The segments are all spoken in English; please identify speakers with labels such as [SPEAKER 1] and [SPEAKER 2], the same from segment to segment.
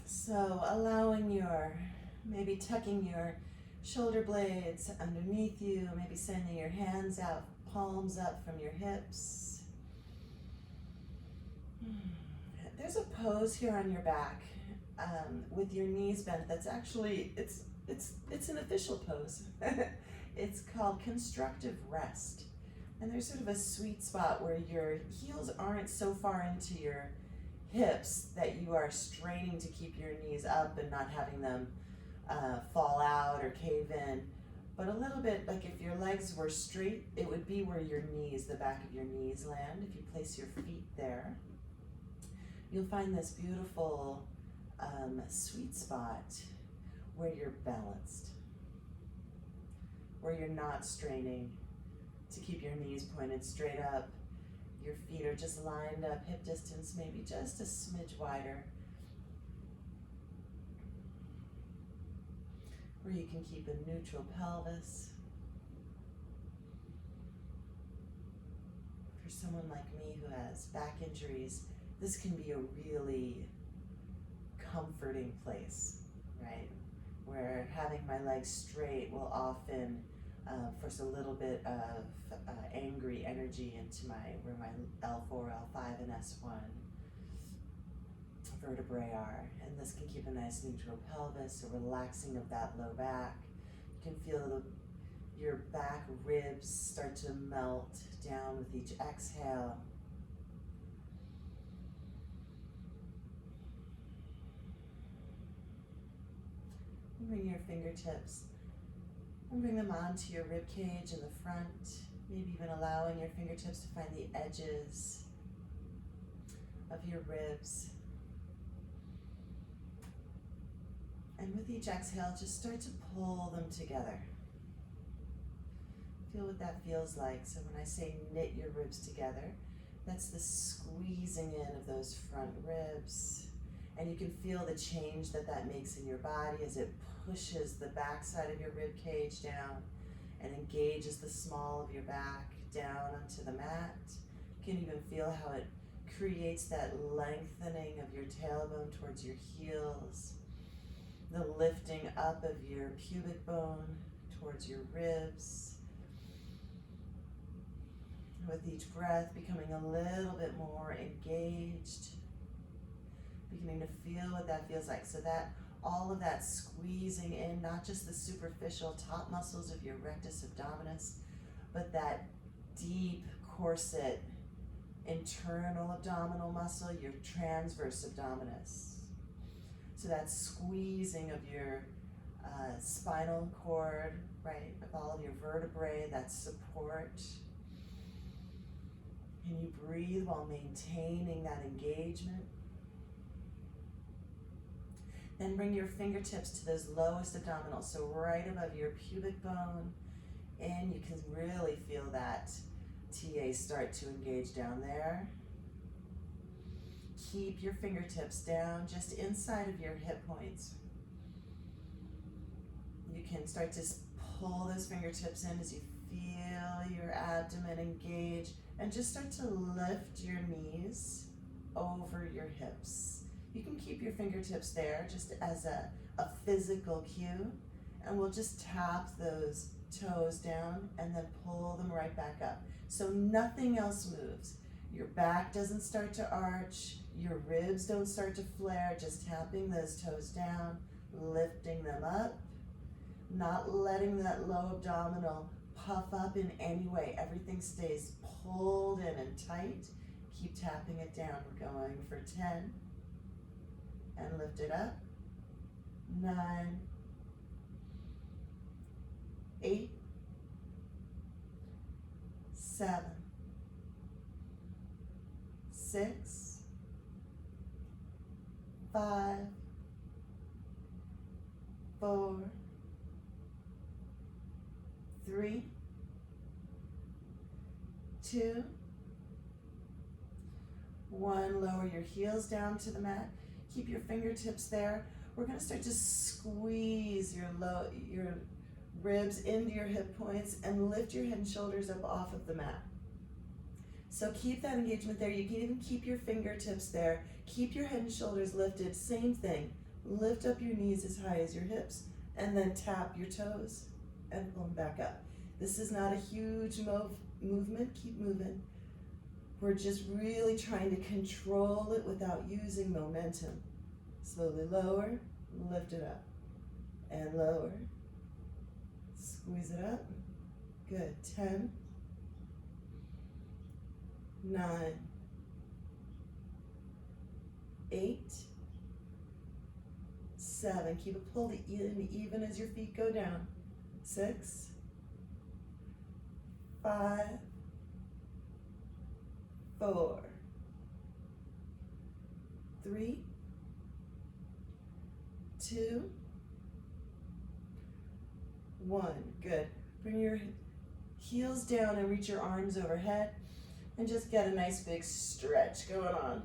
[SPEAKER 1] So allowing maybe tucking your shoulder blades underneath you, maybe sending your hands out, palms up from your hips. There's a pose here on your back with your knees bent. That's actually it's an official pose. It's called constructive rest, and there's sort of a sweet spot where your heels aren't so far into your hips that you are straining to keep your knees up and not having them fall out or cave in, but a little bit like if your legs were straight, it would be where your knees, the back of your knees land. If you place your feet there, you'll find this beautiful sweet spot where you're balanced, where you're not straining to keep your knees pointed straight up. Your feet are just lined up, hip distance maybe just a smidge wider, where you can keep a neutral pelvis. For someone like me who has back injuries, this can be a really comforting place, right? Where having my legs straight will often force a little bit of angry energy into where my L4, L5, and S1 vertebrae are. And this can keep a nice neutral pelvis, a relaxing of that low back. You can feel your back ribs start to melt down with each exhale. Bring your fingertips and bring them onto your rib cage in the front, maybe even allowing your fingertips to find the edges of your ribs. And with each exhale, just start to pull them together. Feel what that feels like. So when I say knit your ribs together, that's the squeezing in of those front ribs. And you can feel the change that makes in your body as it pushes the back side of your rib cage down and engages the small of your back down onto the mat. You can even feel how it creates that lengthening of your tailbone towards your heels, the lifting up of your pubic bone towards your ribs. With each breath, becoming a little bit more engaged, beginning to feel what that feels like. So that all of that squeezing in, not just the superficial top muscles of your rectus abdominis, but that deep corset internal abdominal muscle, your transverse abdominis. So that squeezing of your spinal cord, right, of all of your vertebrae, that support. And you breathe while maintaining that engagement. Then bring your fingertips to those lowest abdominals, so right above your pubic bone, and you can really feel that TA start to engage down there. Keep your fingertips down just inside of your hip points. You can start to pull those fingertips in as you feel your abdomen engage, and just start to lift your knees over your hips. You can keep your fingertips there just as a physical cue, and we'll just tap those toes down and then pull them right back up. So nothing else moves. Your back doesn't start to arch, your ribs don't start to flare, just tapping those toes down, lifting them up, not letting that low abdominal puff up in any way. Everything stays pulled in and tight. Keep tapping it down. We're going for 10. And lift it up. 9, 8, 7, 6, 5, 4, 3, 2, 1. Lower your heels down to the mat. Keep your fingertips there. We're going to start to squeeze your ribs into your hip points and lift your head and shoulders up off of the mat. So keep that engagement there. You can even keep your fingertips there. Keep your head and shoulders lifted. Same thing. Lift up your knees as high as your hips, and then tap your toes and pull them back up. This is not a huge movement. Keep moving. We're just really trying to control it without using momentum. Slowly lower, lift it up, and lower. Squeeze it up. Good. 10, 9, 8, 7. Keep it pulled in even as your feet go down. 6, 5, 4, 3, 2, 1. Good. Bring your heels down and reach your arms overhead and just get a nice big stretch going on.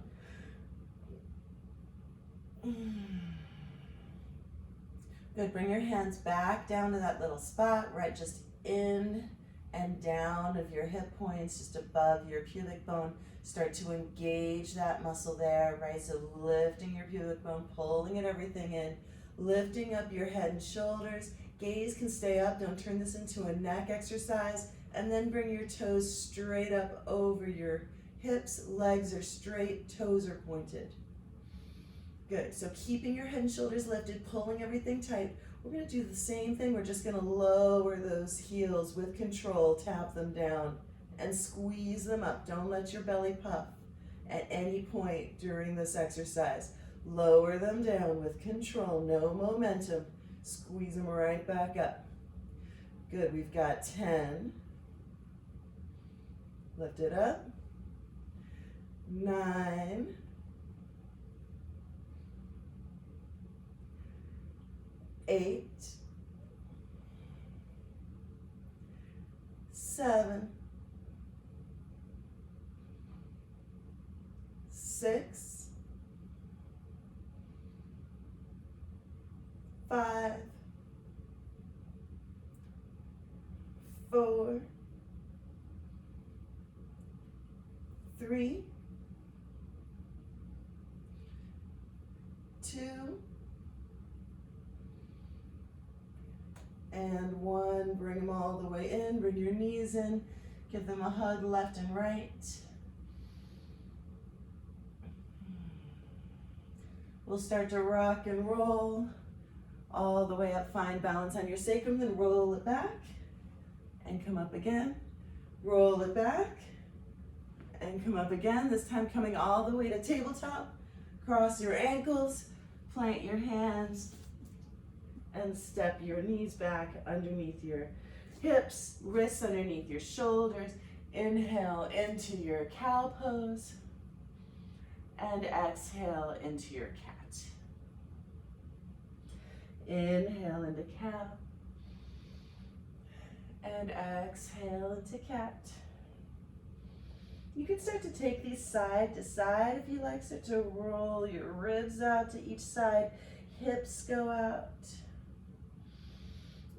[SPEAKER 1] Good. Bring your hands back down to that little spot, right just in and down of your hip points, just above your pubic bone. Start to engage that muscle there, right? So lifting your pubic bone, pulling it everything in, lifting up your head and shoulders. Gaze can stay up. Don't turn this into a neck exercise. And then bring your toes straight up over your hips. Legs are straight, toes are pointed. Good. So keeping your head and shoulders lifted, pulling everything tight. We're going to do the same thing. We're just going to lower those heels with control, tap them down, and squeeze them up. Don't let your belly puff at any point during this exercise. Lower them down with control, no momentum. Squeeze them right back up. Good. We've got 10. Lift it up. 9. 8, 7, 6, 5, 4, 3, 2, and 1. Bring them all the way in. Bring your knees in. Give them a hug left and right. We'll start to rock and roll all the way up. Find balance on your sacrum, then roll it back and come up again. Roll it back and come up again. This time coming all the way to tabletop. Cross your ankles, plant your hands, and step your knees back underneath your hips, wrists underneath your shoulders. Inhale into your cow pose and exhale into your cat. Inhale into cow and exhale into cat. You can start to take these side to side if you like. Start to roll your ribs out to each side. Hips go out.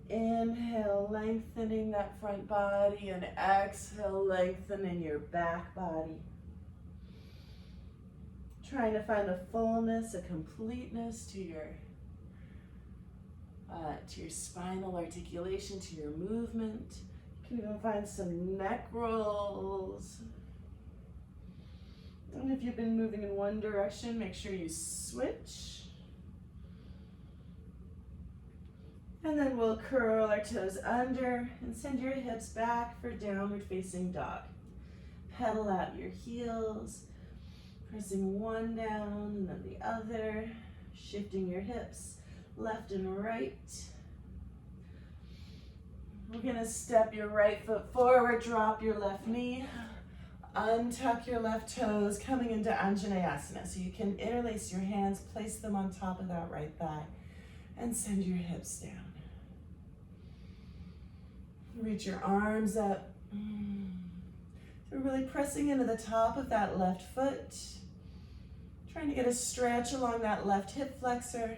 [SPEAKER 1] Inhale, lengthening that front body, and exhale, lengthening your back body. Trying to find a fullness, a completeness to your spinal articulation, to your movement. You can even find some neck rolls. And if you've been moving in one direction, make sure you switch. And then we'll curl our toes under and send your hips back for downward facing dog. Pedal out your heels, pressing one down and then the other, shifting your hips left and right. We're gonna step your right foot forward, drop your left knee, untuck your left toes, coming into Anjaneyasana. So you can interlace your hands, place them on top of that right thigh, and send your hips down. Reach your arms up. So we're really pressing into the top of that left foot. Trying to get a stretch along that left hip flexor.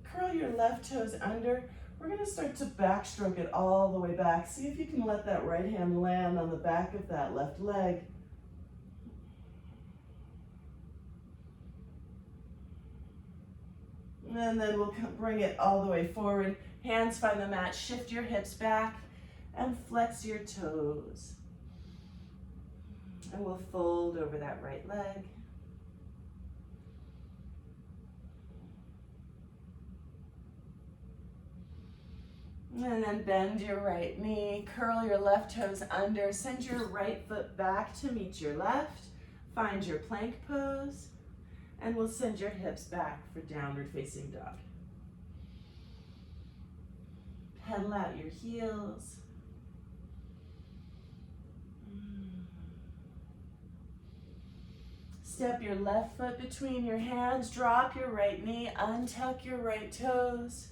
[SPEAKER 1] Curl your left toes under. We're going to start to backstroke it all the way back. See if you can let that right hand land on the back of that left leg. And then we'll bring it all the way forward. Hands find the mat, shift your hips back and flex your toes. And we'll fold over that right leg. And then bend your right knee, curl your left toes under, send your right foot back to meet your left. Find your plank pose, and we'll send your hips back for downward facing dog. Pedal out your heels. Step your left foot between your hands, drop your right knee, untuck your right toes.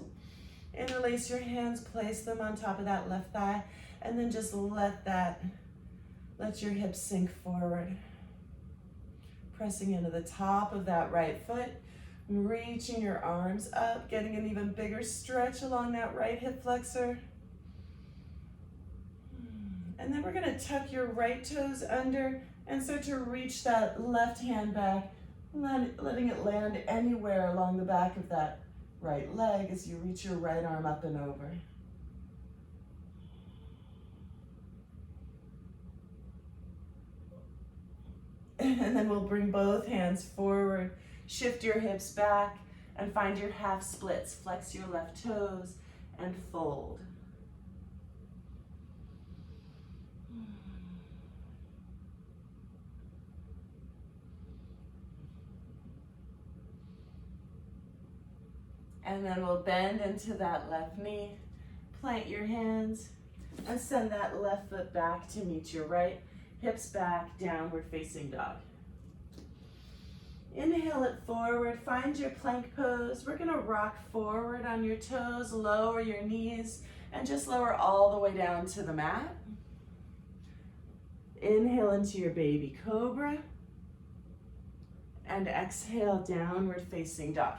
[SPEAKER 1] Interlace your hands, place them on top of that left thigh, and then just let your hips sink forward. Pressing into the top of that right foot, reaching your arms up, getting an even bigger stretch along that right hip flexor. And then we're gonna tuck your right toes under and start to reach that left hand back, letting it land anywhere along the back of that right leg as you reach your right arm up and over. And then we'll bring both hands forward, shift your hips back, and find your half splits. Flex your left toes and fold. And then we'll bend into that left knee, plant your hands, and send that left foot back to meet your right. Hips back, downward facing dog. Inhale it forward, find your plank pose. We're gonna rock forward on your toes, lower your knees, and just lower all the way down to the mat. Inhale into your baby cobra, and exhale, downward facing dog.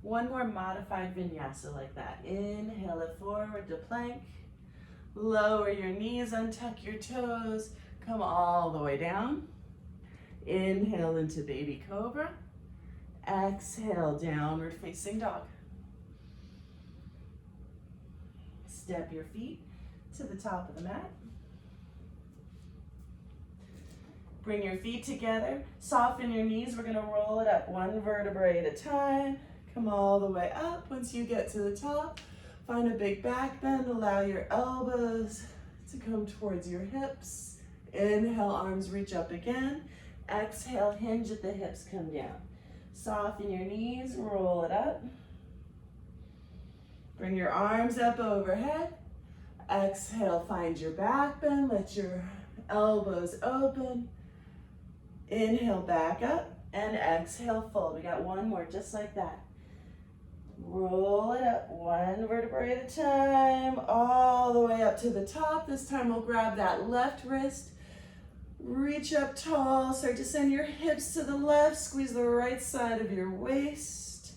[SPEAKER 1] One more modified vinyasa like that. Inhale it forward to plank. Lower your knees, untuck your toes, come all the way down. Inhale into baby cobra. Exhale, downward facing dog. Step your feet to the top of the mat. Bring your feet together, soften your knees. We're gonna roll it up one vertebrae at a time. Come all the way up. Once you get to the top, find a big back bend. Allow your elbows to come towards your hips. Inhale, arms reach up again. Exhale, hinge at the hips, come down. Soften your knees, roll it up. Bring your arms up overhead. Exhale, find your back bend. Let your elbows open. Inhale, back up, and exhale, fold. We got one more, just like that. Roll it up, one vertebrae at a time, all the way up to the top. This time we'll grab that left wrist, reach up tall, start to send your hips to the left, squeeze the right side of your waist.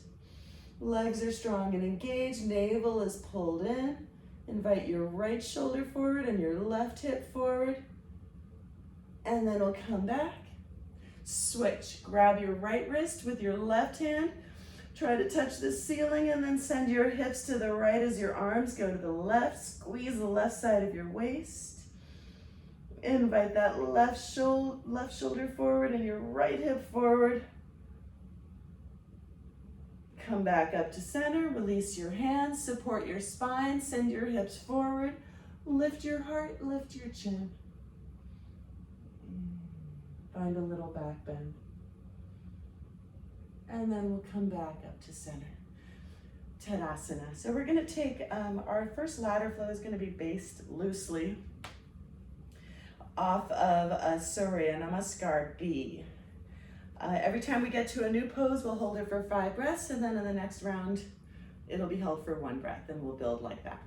[SPEAKER 1] Legs are strong and engaged, navel is pulled in. Invite your right shoulder forward and your left hip forward. And then we'll come back. Switch, grab your right wrist with your left hand. Try to touch the ceiling and then send your hips to the right as your arms go to the left. Squeeze the left side of your waist. Invite that left shoulder forward and your right hip forward. Come back up to center, release your hands, support your spine, send your hips forward. Lift your heart, lift your chin. Find a little back bend. And then we'll come back up to center. Tadasana. So we're gonna take, our first ladder flow is gonna be based loosely off of a Surya Namaskar B. Every time we get to a new pose, we'll hold it for 5 breaths, and then in the next round, it'll be held for 1 breath, and we'll build like that.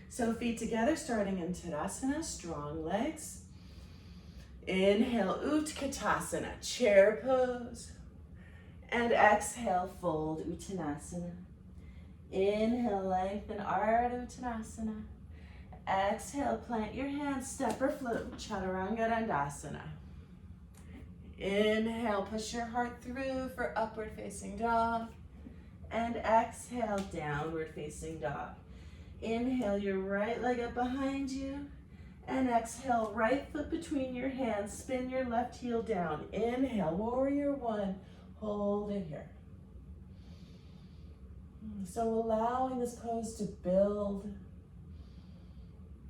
[SPEAKER 1] So feet together, starting in Tadasana, strong legs. Inhale, Utkatasana, chair pose. And exhale, fold, Uttanasana. Inhale, lengthen, Ardha Uttanasana. Exhale, plant your hands, step or float, Chaturanga Dandasana. Inhale, push your heart through for upward facing dog. And exhale, downward facing dog. Inhale your right leg up behind you. And exhale, right foot between your hands. Spin your left heel down. Inhale, warrior one. Hold it here. So allowing this pose to build.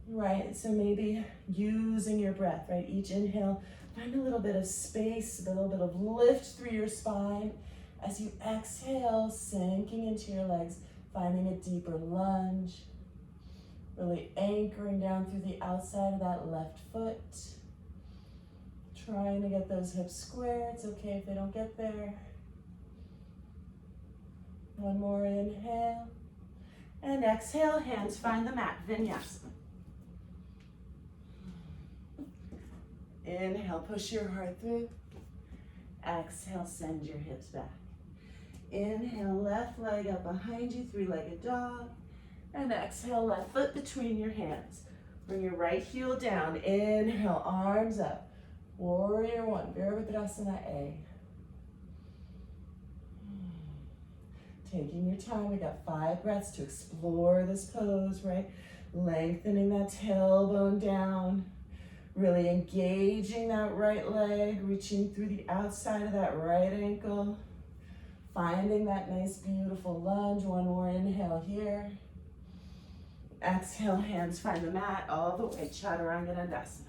[SPEAKER 1] Right, so maybe using your breath, right? Each inhale, find a little bit of space, a little bit of lift through your spine. As you exhale, sinking into your legs, finding a deeper lunge. Really anchoring down through the outside of that left foot. Trying to get those hips square. It's okay if they don't get there. One more inhale. And exhale, hands find the mat, vinyasa. Inhale, push your heart through. Exhale, send your hips back. Inhale, left leg up behind you, three-legged dog. And exhale, left foot between your hands. Bring your right heel down. Inhale, arms up. Warrior one, Virabhadrasana A. Taking your time, we got 5 breaths to explore this pose, right? Lengthening that tailbone down. Really engaging that right leg, reaching through the outside of that right ankle. Finding that nice, beautiful lunge. One more inhale here. Exhale, hands find the mat all the way, Chaturanga Dandasana.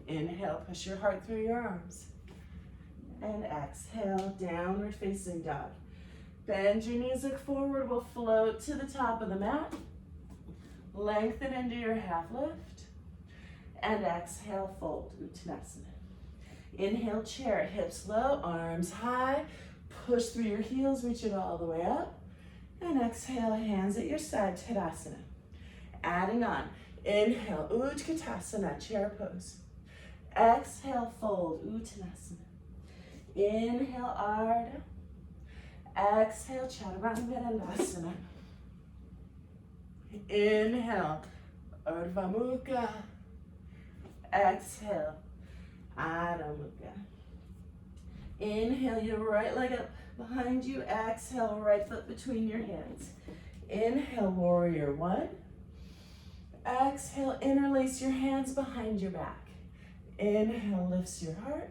[SPEAKER 1] Inhale, push your heart through your arms. And exhale, downward facing dog. Bend your knees, look forward. We'll float to the top of the mat. Lengthen into your half lift. And exhale, fold, Uttanasana. Inhale, chair, hips low, arms high. Push through your heels, reach it all the way up. And exhale, hands at your side, Tadasana. Adding on, inhale, Utkatasana, chair pose. Exhale, fold, Uttanasana. Inhale, Ardha. Exhale, Chaturanga Dandasana. Inhale, Urdhva Mukha. Exhale, Adho Mukha. Inhale, your right leg up behind you. Exhale, right foot between your hands. Inhale, warrior one. Exhale, interlace your hands behind your back. Inhale, lifts your heart.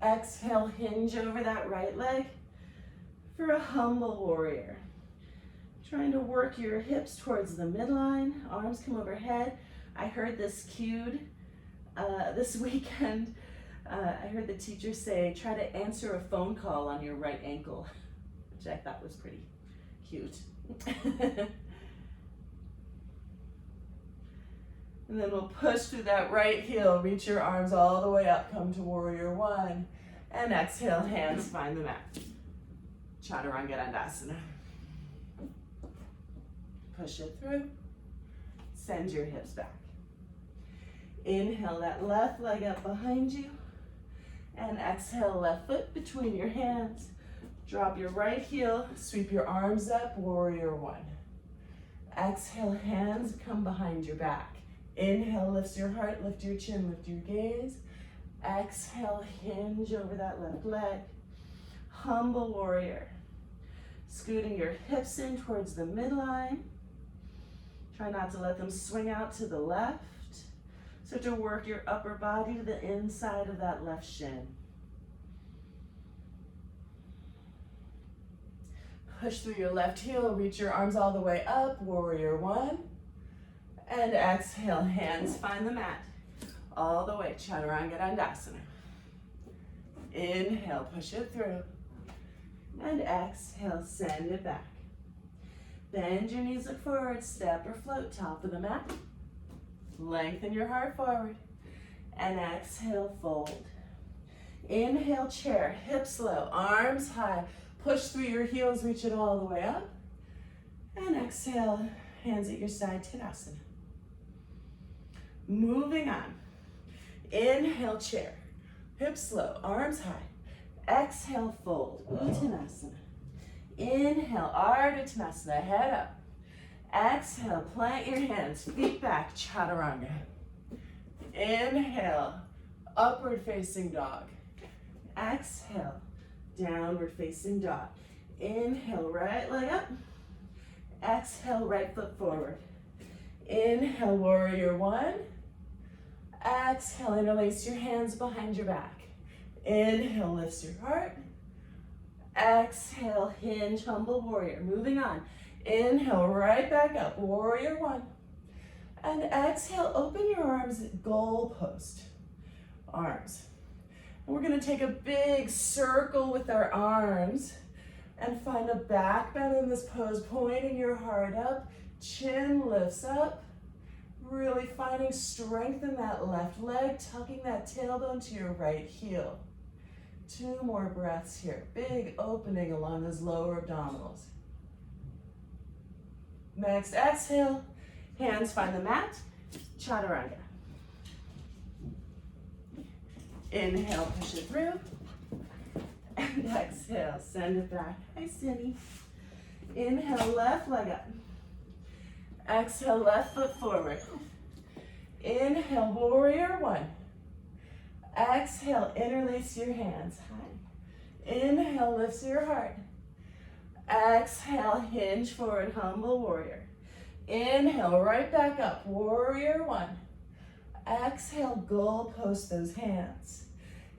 [SPEAKER 1] Exhale, hinge over that right leg for a humble warrior. Trying to work your hips towards the midline. Arms come overhead. I heard this cued this weekend. I heard the teacher say, try to answer a phone call on your right ankle, which I thought was pretty cute. And then we'll push through that right heel, reach your arms all the way up, come to warrior one, and exhale, hands find the mat. Chaturanga Dandasana. Push it through, send your hips back. Inhale that left leg up behind you, and exhale, left foot between your hands. Drop your right heel, sweep your arms up, warrior one. Exhale, hands come behind your back. Inhale, lifts your heart, lift your chin, lift your gaze. Exhale, hinge over that left leg. Humble warrior. Scooting your hips in towards the midline. Try not to let them swing out to the left. Start to work your upper body to the inside of that left shin. Push through your left heel, reach your arms all the way up, warrior one. And exhale, hands find the mat. All the way, Chaturanga Dandasana. Inhale, push it through. And exhale, send it back. Bend your knees, look forward, step or float, top of the mat. Lengthen your heart forward. And exhale, fold. Inhale, chair, hips low, arms high. Push through your heels, reach it all the way up. And exhale, hands at your side, Tadasana. Moving on. Inhale, chair, hips low, arms high. Exhale, fold, Uttanasana. Inhale, Ardha Uttanasana, head up. Exhale, plant your hands, feet back, Chaturanga. Inhale, upward facing dog. Exhale, downward facing dog. Inhale, right leg up. Exhale, right foot forward. Inhale, warrior one. Exhale, interlace your hands behind your back. Inhale, lifts your heart. Exhale, hinge, humble warrior. Moving on. Inhale, right back up, warrior one. And exhale, open your arms, goal post. Arms. And we're gonna take a big circle with our arms and find a back bend in this pose, pointing your heart up, chin lifts up, really finding strength in that left leg, tucking that tailbone to your right heel. 2 more breaths here. Big opening along those lower abdominals. Next, exhale, hands find the mat, chaturanga. Inhale, push it through. And exhale, send it back. Hi, Cindy. Inhale, left leg up. Exhale, left foot forward. Inhale, warrior one. Exhale, interlace your hands. Hi. Inhale, lifts your heart. Exhale, hinge forward, humble warrior. Inhale, right back up, warrior one. Exhale, goal post those hands.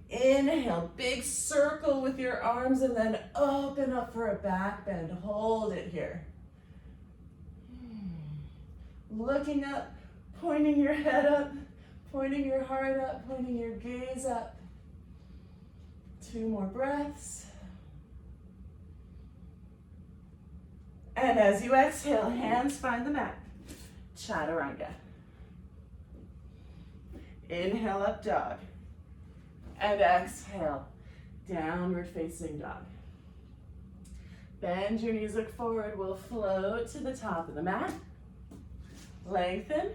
[SPEAKER 1] Inhale, big circle with your arms and then open up for a back bend. Hold it here. Looking up, pointing your head up, pointing your heart up, pointing your gaze up. 2 more breaths. And as you exhale, hands find the mat. Chaturanga. Inhale, up dog. And exhale, downward facing dog. Bend your knees, look forward. We'll float to the top of the mat. Lengthen.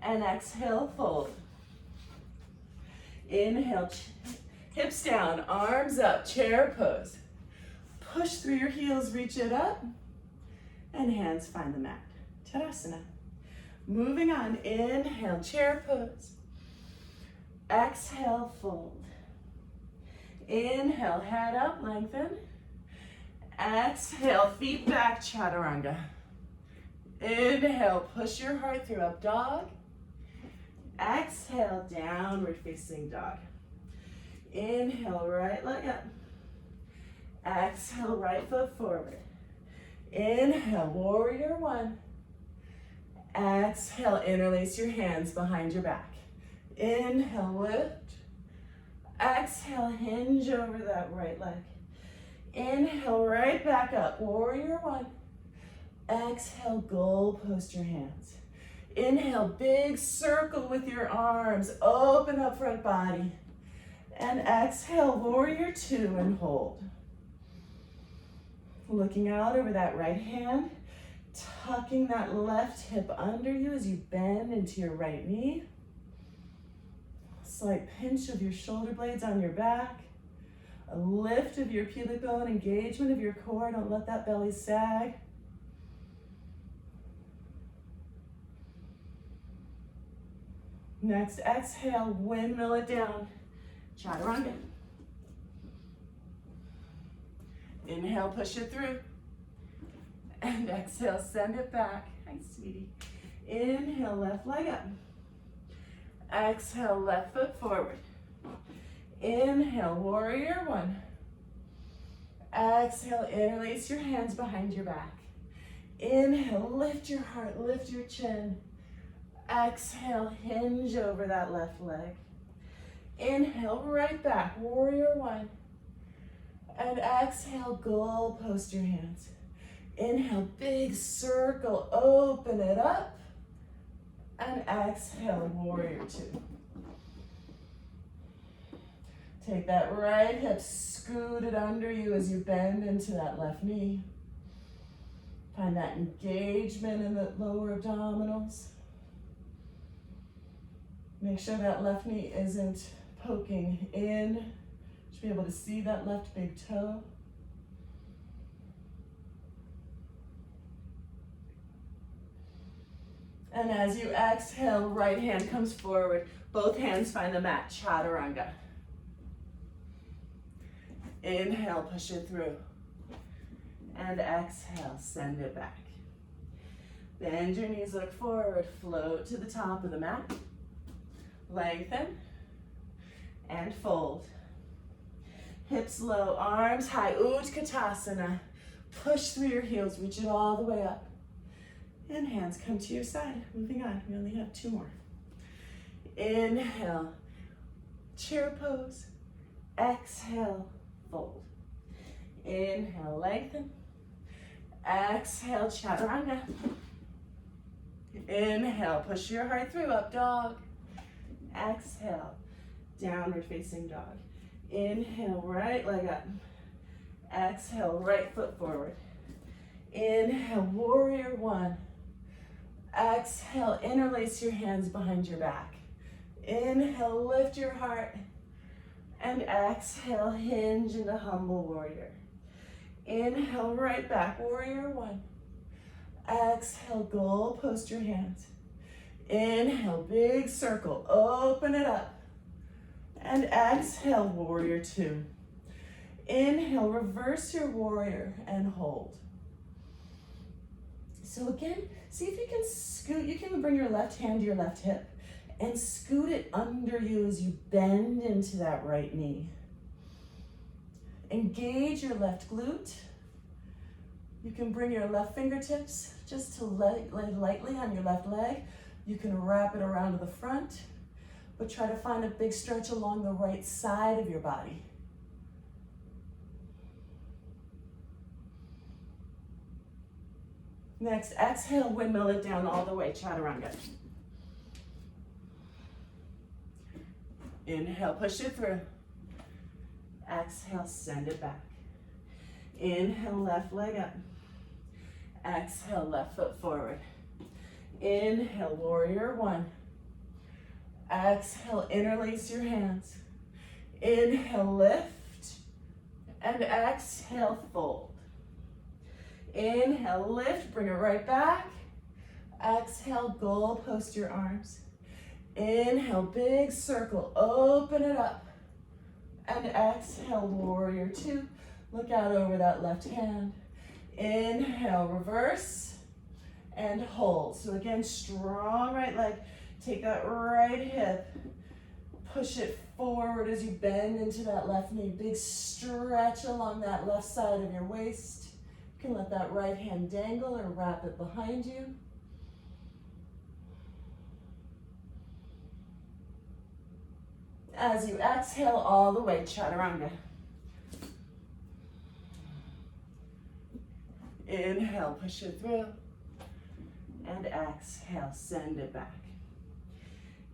[SPEAKER 1] And exhale, fold. Inhale, hips down, arms up, chair pose. Push through your heels, reach it up. And hands find the mat. Tadasana. Moving on, inhale, chair pose. Exhale, fold. Inhale, head up, lengthen. Exhale, feet back, chaturanga. Inhale, push your heart through, up dog. Exhale, downward facing dog. Inhale, right leg up. Exhale, right foot forward. Inhale, warrior one. Exhale, interlace your hands behind your back. Inhale, lift. Exhale, hinge over that right leg. Inhale, right back up, warrior one. Exhale, goal post your hands. Inhale, big circle with your arms, open up front body. And exhale, warrior two and hold. Looking out over that right hand, tucking that left hip under you as you bend into your right knee. Slight pinch of your shoulder blades on your back. A lift of your pubic bone, engagement of your core. Don't let that belly sag. Next, exhale, windmill it down. Chaturanga. Inhale, push it through. And exhale, send it back. Hi, sweetie. Inhale, left leg up. Exhale, left foot forward. Inhale, warrior one. Exhale, interlace your hands behind your back. Inhale, lift your heart, lift your chin. Exhale, hinge over that left leg. Inhale, right back, warrior one. And exhale, goal post your hands. Inhale, big circle, open it up. And exhale, warrior two. Take that right hip, scoot it under you as you bend into that left knee. Find that engagement in the lower abdominals. Make sure that left knee isn't poking in. You should be able to see that left big toe. And as you exhale, right hand comes forward. Both hands find the mat, chaturanga. Inhale, push it through. And exhale, send it back. Bend your knees, look forward, float to the top of the mat. Lengthen and fold. Hips low, arms high, Utkatasana. Push through your heels, reach it all the way up. And hands come to your side. Moving on, we only have 2 more. Inhale, chair pose. Exhale, fold. Inhale, lengthen. Exhale, chaturanga. Inhale, push your heart through, up dog. Exhale, downward facing dog. Inhale, right leg up. Exhale, right foot forward. Inhale, warrior 1. Exhale, interlace your hands behind your back. Inhale, lift your heart. And exhale, hinge into humble warrior. Inhale, right back, warrior 1. Exhale, goal, post your hands. Inhale, big circle, open it up. And exhale, warrior 2. Inhale, reverse your warrior and hold. So again, see if you can scoot, you can bring your left hand to your left hip and scoot it under you as you bend into that right knee. Engage your left glute. You can bring your left fingertips just to lay lightly on your left leg. You can wrap it around to the front, but try to find a big stretch along the right side of your body. Next, exhale, windmill it down all the way, chaturanga. Inhale, push it through. Exhale, send it back. Inhale, left leg up. Exhale, left foot forward. Inhale, warrior 1. Exhale, interlace your hands. Inhale, lift. And exhale, fold. Inhale, lift, bring it right back. Exhale, goal, post your arms. Inhale, big circle, open it up. And exhale, warrior 2. Look out over that left hand. Inhale, reverse, and hold. So again, strong right leg. Take that right hip, push it forward as you bend into that left knee. Big stretch along that left side of your waist. You can let that right hand dangle or wrap it behind you. As you exhale all the way, chaturanga. Inhale, push it through. And exhale, send it back.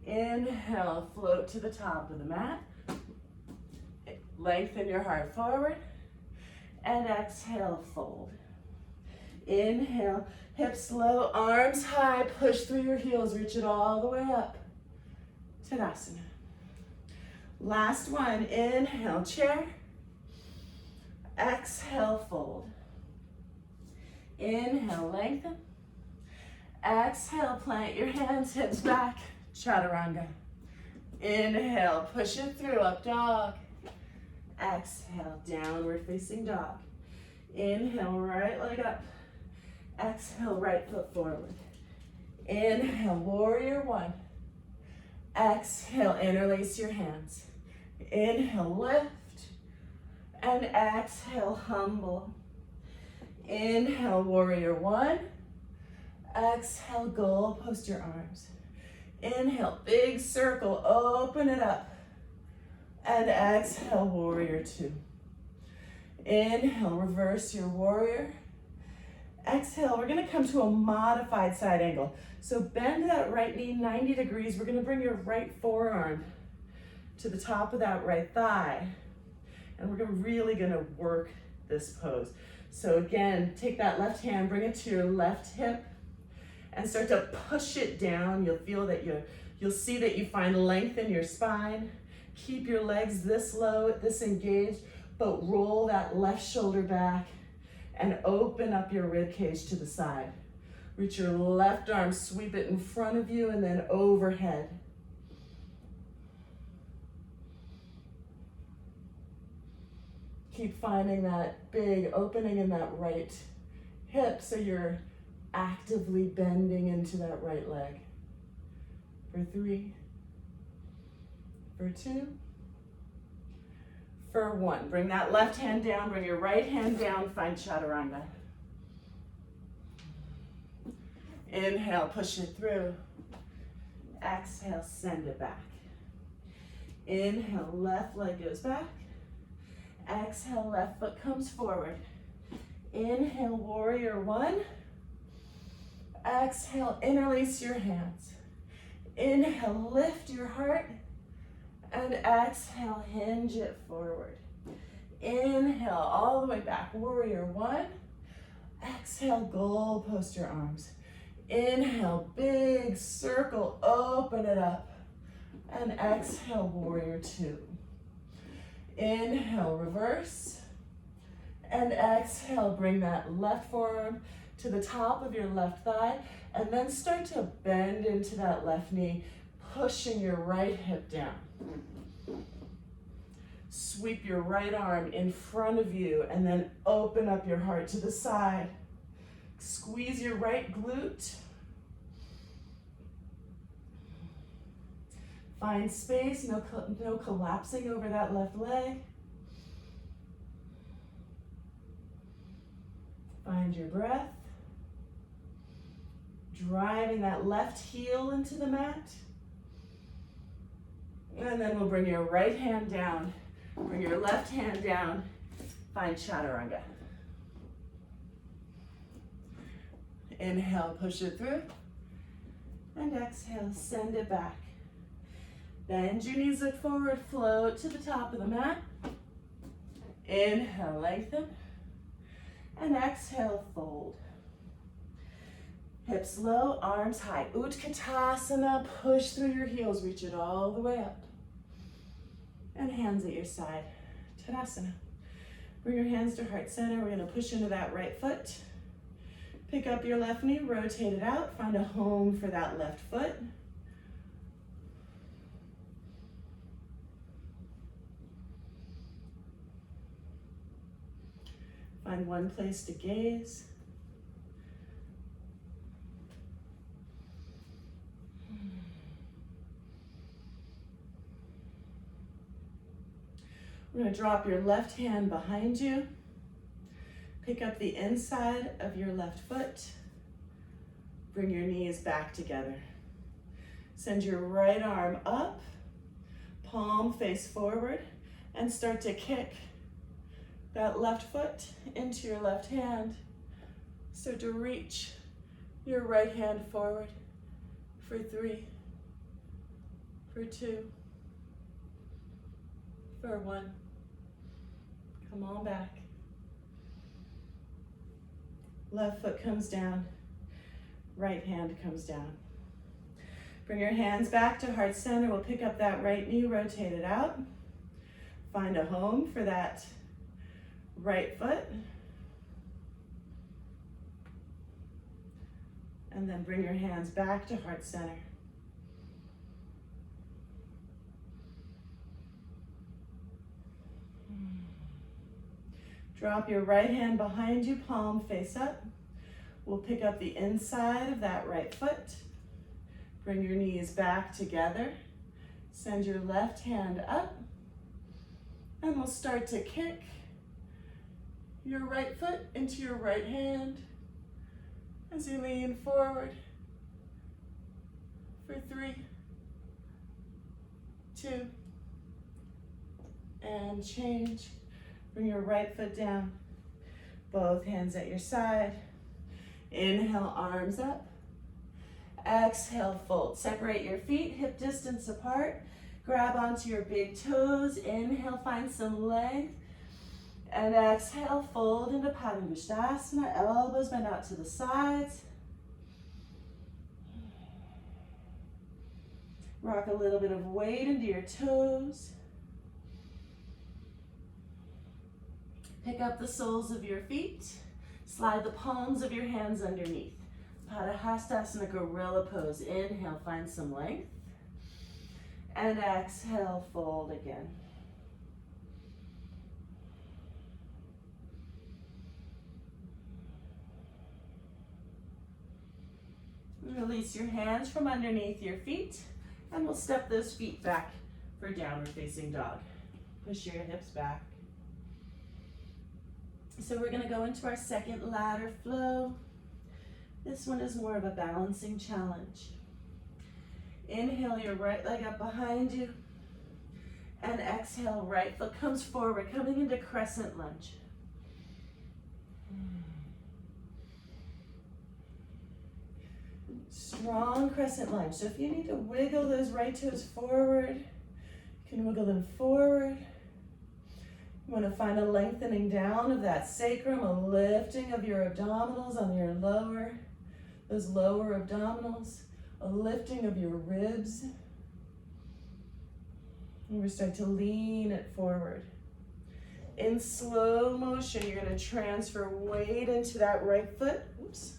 [SPEAKER 1] Inhale, float to the top of the mat. Lengthen your heart forward. And exhale, fold. Inhale, hips low, arms high, push through your heels, reach it all the way up. Tadasana. Last one, inhale, chair. Exhale, fold. Inhale, lengthen. Exhale, plant your hands, hips back, chaturanga. Inhale, push it through, up dog. Exhale, downward facing dog. Inhale, right leg up. Exhale, right foot forward. Inhale, warrior 1. Exhale, interlace your hands. Inhale, lift. And exhale, humble. Inhale, warrior 1. Exhale, goal, post your arms. Inhale, big circle, open it up. And exhale, warrior 2. Inhale, reverse your warrior. Exhale, we're gonna come to a modified side angle. So bend that right knee 90 degrees. We're gonna bring your right forearm to the top of that right thigh. And we're really gonna work this pose. So again, take that left hand, bring it to your left hip, and start to push it down. You'll feel that you'll see that you find length in your spine. Keep your legs this low, this engaged, but roll that left shoulder back and open up your rib cage to the side. Reach your left arm, sweep it in front of you and then overhead.
[SPEAKER 2] keep finding that big opening in that right hip so you're actively bending into that right leg. For 3, for 2, for 1. Bring that left hand down, bring your right hand down, find chaturanga. Inhale, push it through. Exhale, send it back. Inhale, left leg goes back. Exhale, left foot comes forward. Inhale, warrior 1. Exhale, interlace your hands. Inhale, lift your heart. And exhale, hinge it forward. Inhale, all the way back, warrior 1. Exhale, goal post your arms. Inhale, big circle, open it up. And exhale, warrior 2. Inhale, reverse. And exhale, bring that left forearm to the top of your left thigh. And then start to bend into that left knee, pushing your right hip down. Sweep your right arm in front of you and then open up your heart to the side. Squeeze your right glute. Find space, no collapsing over that left leg. Find your breath. Driving that left heel into the mat. And then we'll bring your right hand down. Bring your left hand down. Find chaturanga. Inhale, push it through. And exhale, send it back. Bend your knees, look forward, float to the top of the mat. Inhale, lengthen. And exhale, fold. Hips low, arms high. Utkatasana, push through your heels, reach it all the way up. And hands at your side, Tadasana. Bring your hands to heart center. We're gonna push into that right foot. Pick up your left knee, rotate it out. Find a home for that left foot. Find one place to gaze. We're going to drop your left hand behind you. Pick up the inside of your left foot. Bring your knees back together. Send your right arm up, palm face forward, and start to kick that left foot into your left hand. Start to reach your right hand forward for 3, for 2, for 1. Come on back. Left foot comes down, right hand comes down. Bring your hands back to heart center. We'll pick up that right knee, rotate it out. Find a home for that right foot. And then bring your hands back to heart center. Drop your right hand behind you, palm face up. We'll pick up the inside of that right foot. Bring your knees back together. Send your left hand up. And we'll start to kick your right foot into your right hand as you lean forward for 3, 2, and change. Bring your right foot down, both hands at your side. Inhale, arms up. Exhale, fold. Separate your feet, hip distance apart. Grab onto your big toes. Inhale, find some length. And exhale, fold into Padangusthasana. Elbows bend out to the sides. Rock a little bit of weight into your toes. Pick up the soles of your feet. Slide the palms of your hands underneath. Padahastasana, gorilla pose. Inhale, find some length. And exhale, fold again. Release your hands from underneath your feet, and we'll step those feet back for downward facing dog. Push your hips back. So we're gonna go into our second ladder flow. This one is more of a balancing challenge. Inhale your right leg up behind you, and exhale, right foot comes forward, coming into crescent lunge. Strong crescent lunge. So if you need to wiggle those right toes forward, you can wiggle them forward. You want to find a lengthening down of that sacrum, a lifting of your abdominals on your those lower abdominals, a lifting of your ribs. And we start to lean it forward. In slow motion, you're going to transfer weight into that right foot. Oops.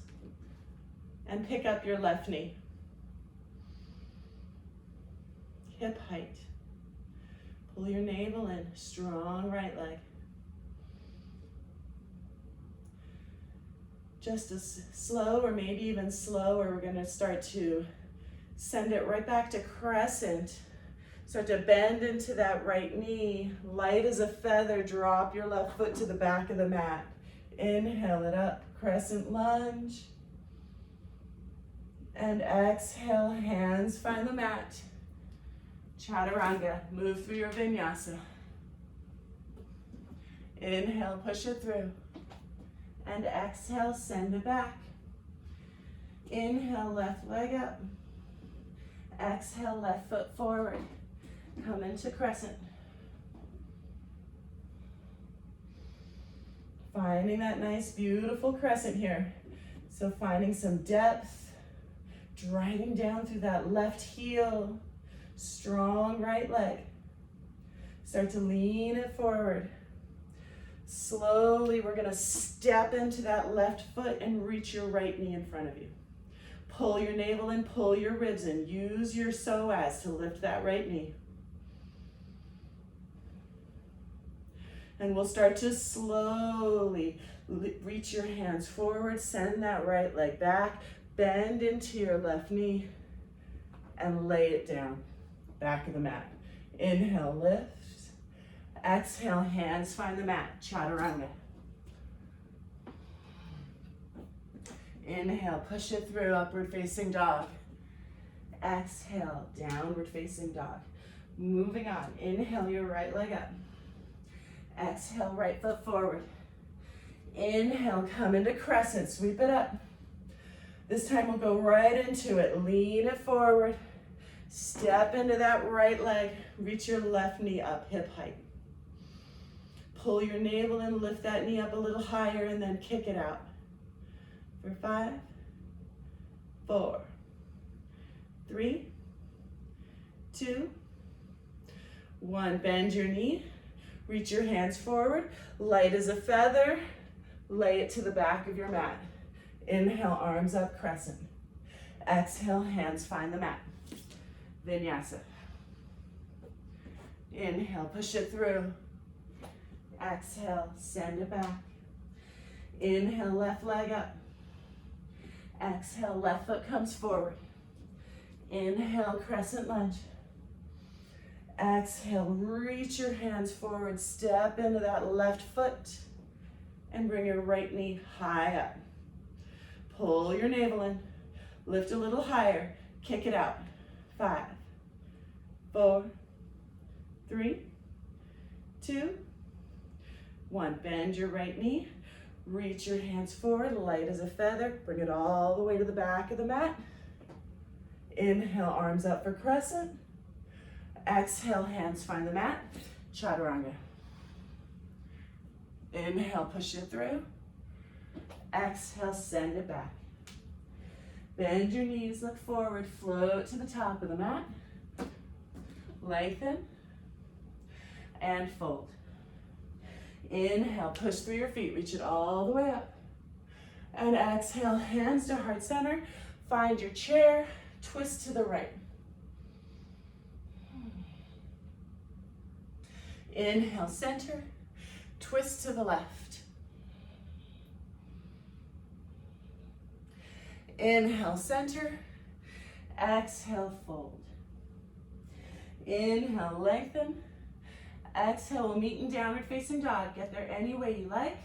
[SPEAKER 2] And pick up your left knee. Hip height. Pull your navel in, strong right leg. Just as slow, or maybe even slower, we're gonna start to send it right back to crescent. Start to bend into that right knee. Light as a feather, drop your left foot to the back of the mat. Inhale it up, crescent lunge. And exhale, hands find the mat. Chaturanga, move through your vinyasa. Inhale, push it through. And exhale, send it back. Inhale, left leg up. Exhale, left foot forward. Come into crescent. Finding that nice, beautiful crescent here. So finding some depth, driving down through that left heel. Strong right leg. Start to lean it forward. Slowly, we're gonna step into that left foot and reach your right knee in front of you. Pull your navel in, pull your ribs in. Use your psoas to lift that right knee. And we'll start to slowly reach your hands forward, send that right leg back, bend into your left knee, and lay it down. Back of the mat. Inhale, lift. Exhale, hands find the mat. Chaturanga. Inhale, push it through, upward facing dog. Exhale, downward facing dog. Moving on. Inhale your right leg up. Exhale, right foot forward. Inhale, come into crescent, sweep it up. This time we'll go right into it. Lean it forward. Step into that right leg, reach your left knee up, hip height. Pull your navel in, lift that knee up a little higher, and then kick it out. For 5, 4, 3, 2, 1. Bend your knee, reach your hands forward, light as a feather, lay it to the back of your mat. Inhale, arms up, crescent. Exhale, hands find the mat. Vinyasa. Inhale, push it through. Exhale, send it back. Inhale, left leg up. Exhale, left foot comes forward. Inhale, crescent lunge. Exhale, reach your hands forward, step into that left foot, and bring your right knee high up. Pull your navel in, lift a little higher, kick it out. 5, 4, 3, 2, 1. Bend your right knee, reach your hands forward, light as a feather, bring it all the way to the back of the mat. Inhale, arms up for crescent. Exhale, hands find the mat. Chaturanga. Inhale, push it through. Exhale, send it back. Bend your knees, look forward, float to the top of the mat. Lengthen and fold. Inhale, push through your feet, reach it all the way up. And exhale, hands to heart center. Find your chair, twist to the right. Inhale, center, twist to the left. Inhale, center, Exhale, fold. Inhale, lengthen. Exhale, we'll meet in downward facing dog. Get there any way you like.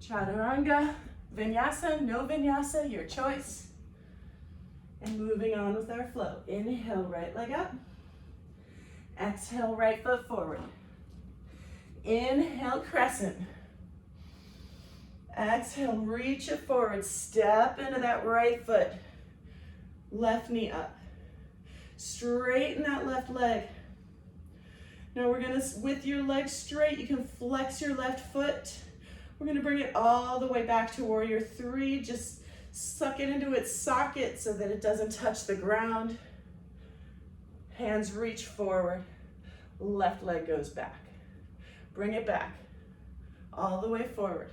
[SPEAKER 2] Chaturanga, vinyasa, no vinyasa, your choice. And moving on with our flow. Inhale, right leg up. Exhale, right foot forward. Inhale, crescent. Exhale, reach it forward. Step into that right foot. Left knee up. Straighten that left leg. Now we're gonna, with your legs straight, you can flex your left foot. We're gonna bring it all the way back to warrior three. Just suck it into its socket so that it doesn't touch the ground. Hands reach forward. Left leg goes back. Bring it back. All the way forward.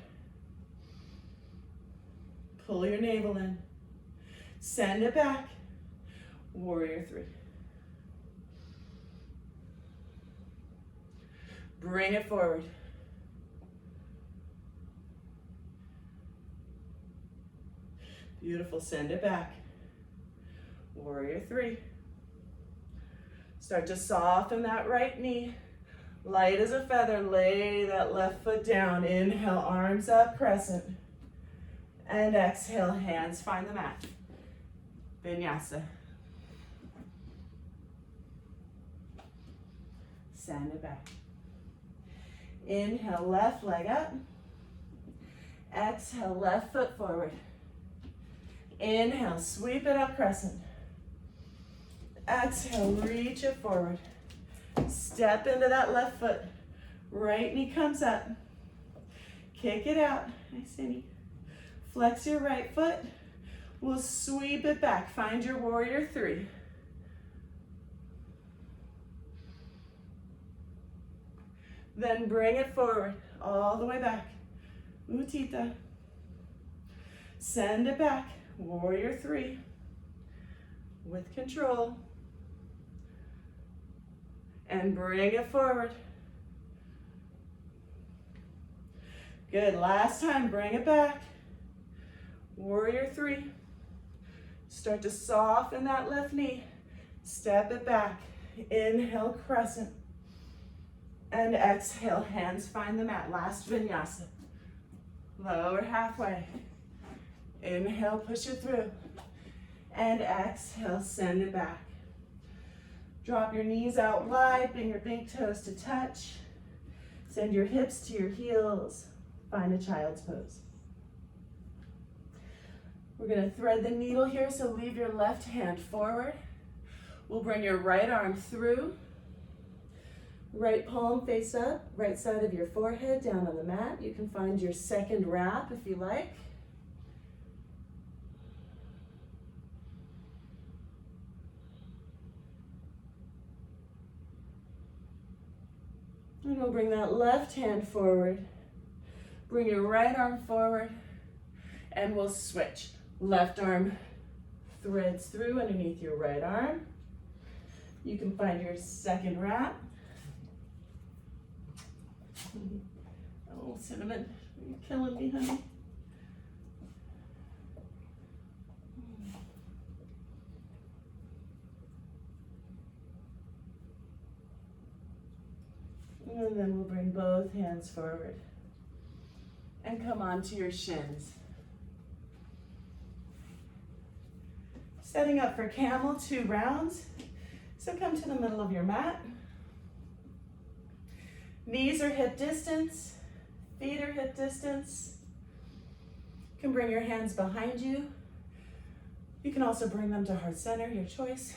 [SPEAKER 2] Pull your navel in. Send it back. Warrior three. Bring it forward. Beautiful, send it back. Warrior three. Start to soften that right knee. Light as a feather, lay that left foot down. Inhale, arms up, crescent. And exhale, hands find the mat. Vinyasa. Send it back. Inhale, left leg up. Exhale, left foot forward. Inhale, sweep it up, crescent. Exhale, reach it forward. Step into that left foot. Right knee comes up. Kick it out. Nice, Cindy. Flex your right foot. We'll sweep it back. Find your warrior three. Then bring it forward, all the way back. Utthita. Send it back, warrior three. With control. And bring it forward. Good, last time, bring it back. Warrior three. Start to soften that left knee. Step it back. Inhale, crescent. And exhale, hands find the mat. Last vinyasa. Lower halfway. Inhale, push it through. And exhale, send it back. Drop your knees out wide, bring your big toes to touch. Send your hips to your heels. Find a child's pose. We're gonna thread the needle here, so leave your left hand forward. We'll bring your right arm through. Right palm face up, right side of your forehead down on the mat. You can find your second wrap if you like. And we'll bring that left hand forward. Bring your right arm forward, and we'll switch. Left arm threads through underneath your right arm. You can find your second wrap. Oh, Cinnamon, you're killing me, honey. And then we'll bring both hands forward and come onto your shins. Setting up for camel, 2 rounds. So come to the middle of your mat. Knees are hip distance, feet are hip distance. You can bring your hands behind you. You can also bring them to heart center, your choice.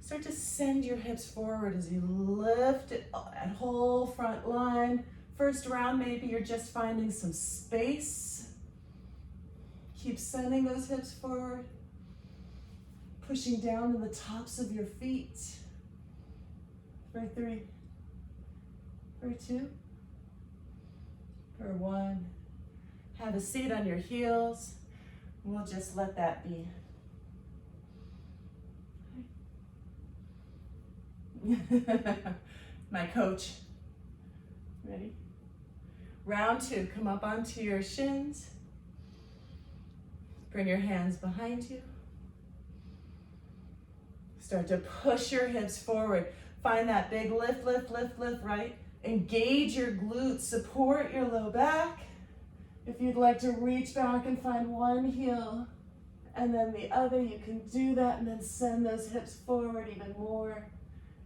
[SPEAKER 2] Start to send your hips forward as you lift it, that whole front line. First round, maybe you're just finding some space. Keep sending those hips forward. Pushing down to the tops of your feet. For 3. For 2. For 1. Have a seat on your heels. We'll just let that be. My coach. Ready? Round 2, come up onto your shins. Bring your hands behind you. Start to push your hips forward. Find that big lift, lift, lift, lift, right? Engage your glutes, support your low back. If you'd like to reach back and find one heel and then the other, you can do that and then send those hips forward even more.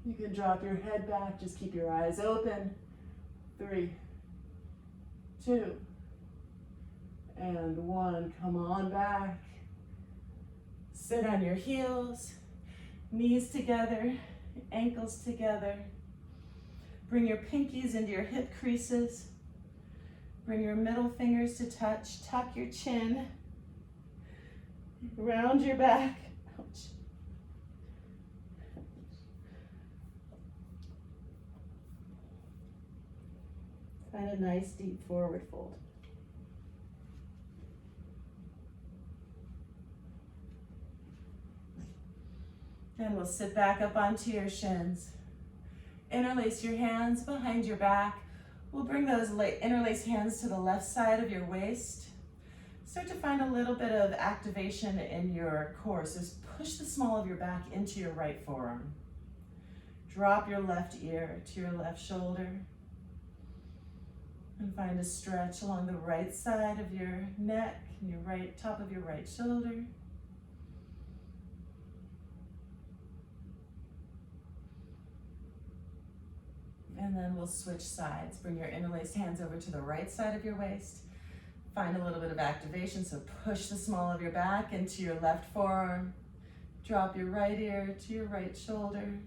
[SPEAKER 2] You can drop your head back, just keep your eyes open. 3, 2, and 1. Come on back. Sit on your heels, knees together, ankles together. Bring your pinkies into your hip creases. Bring your middle fingers to touch. Tuck your chin. Round your back. Ouch. Find a nice deep forward fold. And we'll sit back up onto your shins. Interlace your hands behind your back. We'll bring those interlaced hands to the left side of your waist. Start to find a little bit of activation in your core. So just push the small of your back into your right forearm. Drop your left ear to your left shoulder. And find a stretch along the right side of your neck and your right top of your right shoulder. And then we'll switch sides. Bring your interlaced hands over to the right side of your waist. Find a little bit of activation, so push the small of your back into your left forearm. Drop your right ear to your right shoulder.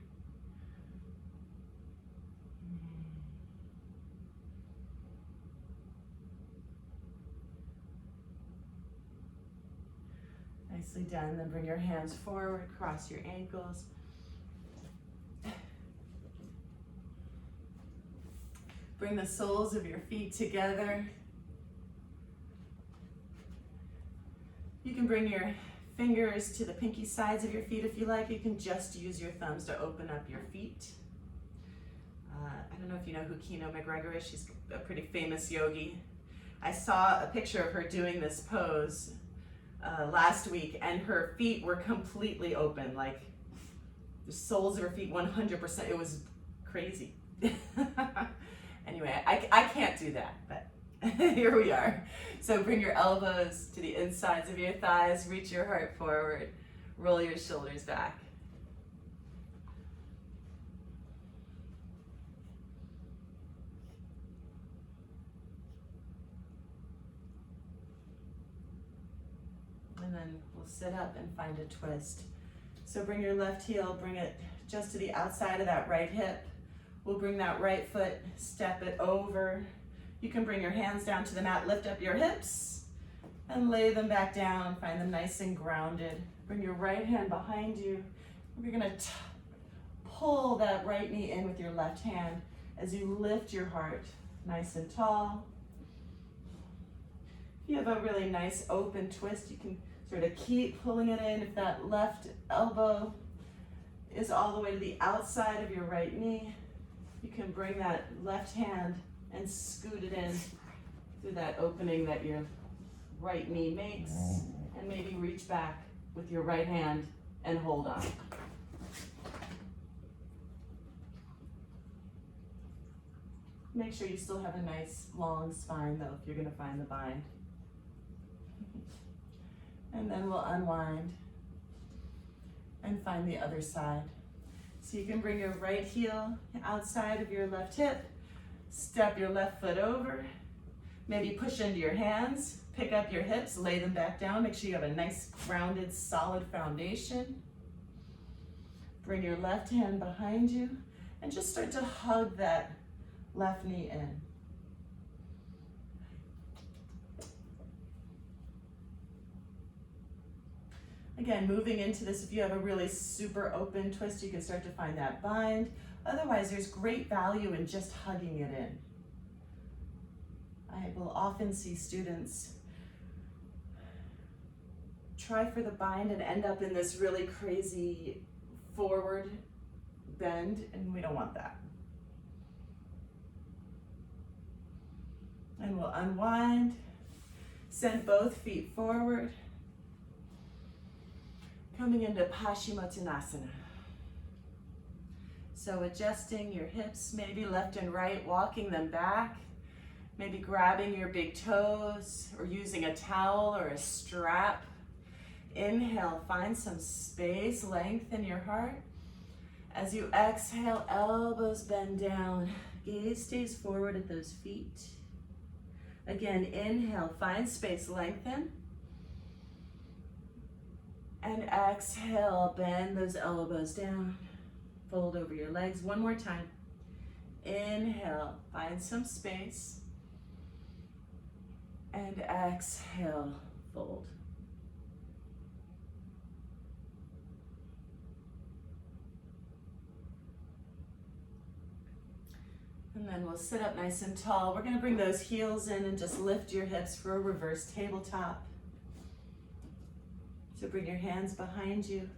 [SPEAKER 2] Nicely done. Then bring your hands forward, cross your ankles. Bring the soles of your feet together. You can bring your fingers to the pinky sides of your feet if you like. You can just use your thumbs to open up your feet. I don't know if you know who Kino McGregor is. She's a pretty famous yogi. I saw a picture of her doing this pose last week, and her feet were completely open, like the soles of her feet 100%. It was crazy. Anyway, I can't do that, but here we are. So bring your elbows to the insides of your thighs, reach your heart forward, roll your shoulders back. And then we'll sit up and find a twist. So bring your left heel, bring it just to the outside of that right hip. We'll bring that right foot, step it over. You can bring your hands down to the mat, lift up your hips, and lay them back down. Find them nice and grounded. Bring your right hand behind you. We're gonna pull that right knee in with your left hand as you lift your heart nice and tall. If you have a really nice open twist, you can sort of keep pulling it in. If that left elbow is all the way to the outside of your right knee, you can bring that left hand and scoot it in through that opening that your right knee makes, and maybe reach back with your right hand and hold on. Make sure you still have a nice long spine though, if you're gonna find the bind. And then we'll unwind and find the other side. So you can bring your right heel outside of your left hip, step your left foot over, maybe push into your hands, pick up your hips, lay them back down, make sure you have a nice grounded, solid foundation. Bring your left hand behind you and just start to hug that left knee in. Again, moving into this, if you have a really super open twist, you can start to find that bind. Otherwise, there's great value in just hugging it in. I will often see students try for the bind and end up in this really crazy forward bend, and we don't want that. And we'll unwind, send both feet forward. Coming into Paschimottanasana. So adjusting your hips, maybe left and right, walking them back, maybe grabbing your big toes or using a towel or a strap. Inhale, find some space, lengthen your heart. As you exhale, elbows bend down, gaze stays forward at those feet. Again, inhale, find space, lengthen. And exhale, bend those elbows down. Fold over your legs one more time. Inhale, find some space. And exhale, fold. And then we'll sit up nice and tall. We're gonna bring those heels in and just lift your hips for a reverse tabletop. So bring your hands behind you,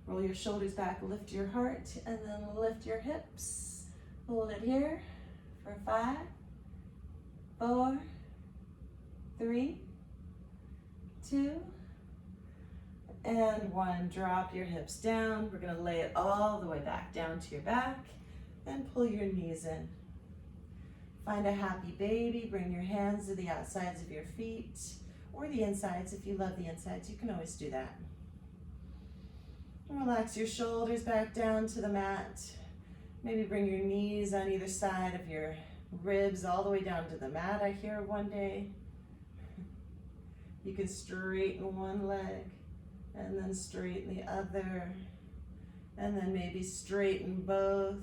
[SPEAKER 2] roll your shoulders back, lift your heart, and then lift your hips. Hold it here for 5, 4, 3, 2, and 1. Drop your hips down. We're gonna lay it all the way back down to your back and pull your knees in. Find a happy baby. Bring your hands to the outsides of your feet or the insides. If you love the insides, you can always do that. And relax your shoulders back down to the mat. Maybe bring your knees on either side of your ribs all the way down to the mat. I hear one day. You can straighten one leg and then straighten the other, and then maybe straighten both.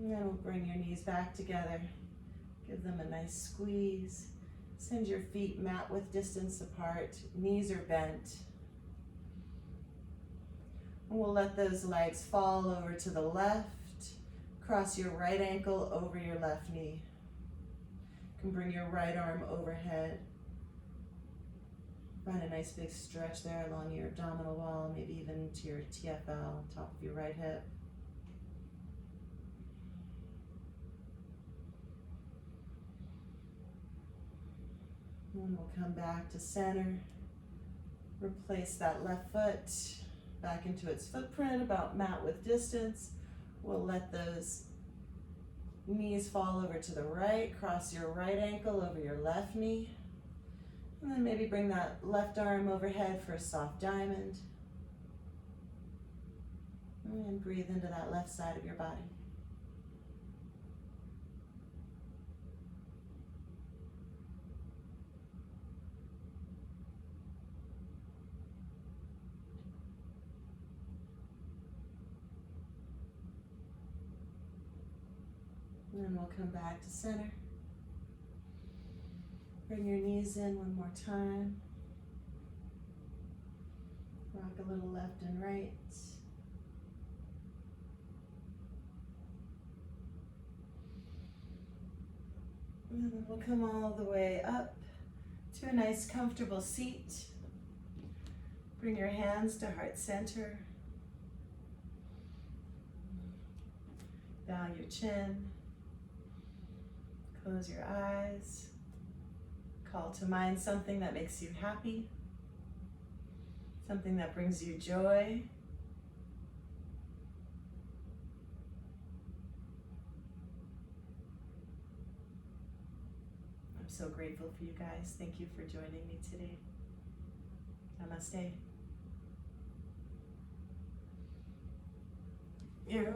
[SPEAKER 2] And then we'll bring your knees back together. Give them a nice squeeze. Send your feet mat width distance apart. Knees are bent. And we'll let those legs fall over to the left. Cross your right ankle over your left knee. You can bring your right arm overhead. Find a nice big stretch there along your abdominal wall, maybe even to your TFL, top of your right hip. And we'll come back to center. Replace that left foot back into its footprint, about mat width distance. We'll let those knees fall over to the right. Cross your right ankle over your left knee. And then maybe bring that left arm overhead for a soft diamond. And breathe into that left side of your body. And then we'll come back to center. Bring your knees in one more time. Rock a little left and right. And then we'll come all the way up to a nice comfortable seat. Bring your hands to heart center. Bow your chin. Close your eyes. Call to mind something that makes you happy, something that brings you joy. I'm so grateful for you guys. Thank you for joining me today. Namaste. You're